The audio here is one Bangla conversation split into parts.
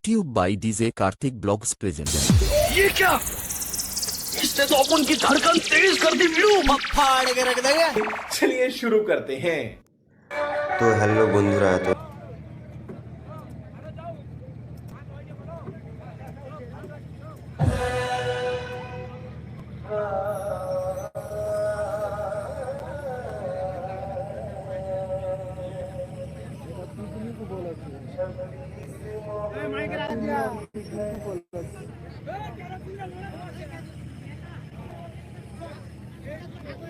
YouTube by DJ Karthik Blogs present. ये क्या? इसने तो अपन की धड़कन तेज कर दी वीरू। फाड़ के रख देंगे। चलिए शुरू करते हैं। तो हेलो बंधुरा, तो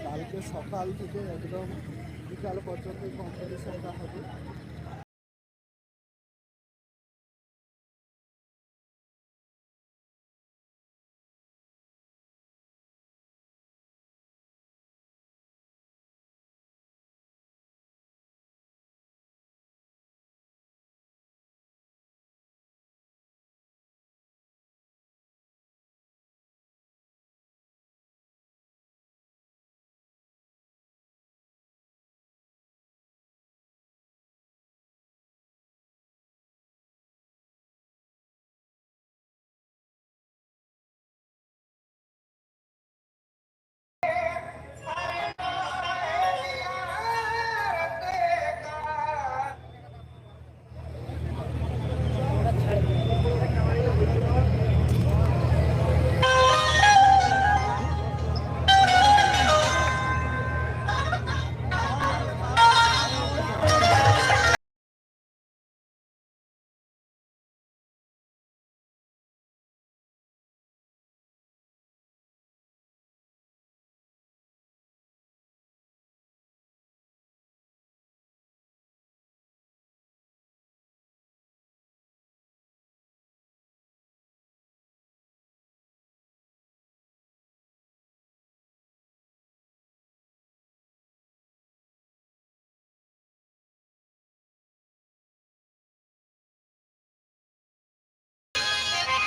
কালকে সকাল থেকে একদম বিকাল পর্যন্ত কম্পিটিশনটা হবে।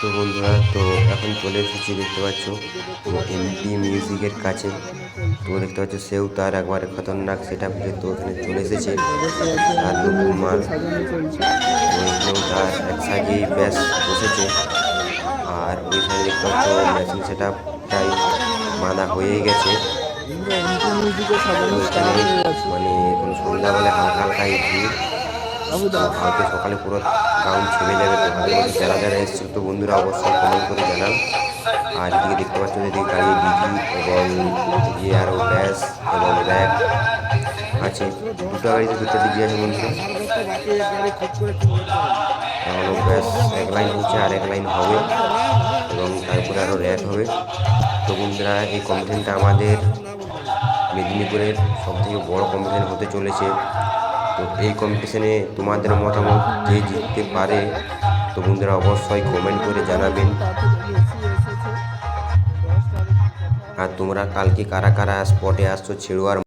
তো বন্ধুরা, তো এখন চলে এসেছি, দেখতে পাচ্ছ এমটি মিউজিকের কাছে। তো দেখতে পাচ্ছ সেও তার একবারে খতরনাক সেট আপ, তো এখানে চলে এসেছে তার নতুন মাল। তো এখানেও তার এক সাইডেই ব্যাস বসেছে, আর ওই সাইডে দেখতে পাচ্ছ মেশিন সেট আপটাই বাঁধা হয়েই গেছে। তো এখানে মানে এখন সন্ধ্যাবেলা হালকা হালকা ভিড়, হয়তো সকালে পুরো গ্রাউন্ড ছেড়ে যাবে। তো ভালো যারা যারা এসেছিল তো বন্ধুরা অবশ্যই কমেন্ট করে জানান। আর এদিকে দেখতে পাচ্ছেন এদিকে গাড়ি ডিজি এবং ডিজি আরও ব্যাস এবং র্যাক আছে, দুটো গাড়িতে দুটো ডিজি আছে বন্ধুরা। এখনও ব্যাস এক লাইন হচ্ছে, আর এক লাইন হবে এবং তারপরে আরও র্যাক হবে। তো বন্ধুরা, এই কম্পিটিশনটা আমাদের মেদিনীপুরের সবথেকে বড় কম্পিটিশন হতে চলেছে। তো এই কম্পিটিশনে তোমাদের মতামত কে জিততে পারে তো বন্ধুরা অবশ্যই কমেন্ট করে জানাবেন। আর তোমরা কালকে কারা কারা স্পটে আসছো ছেড়ুয়ার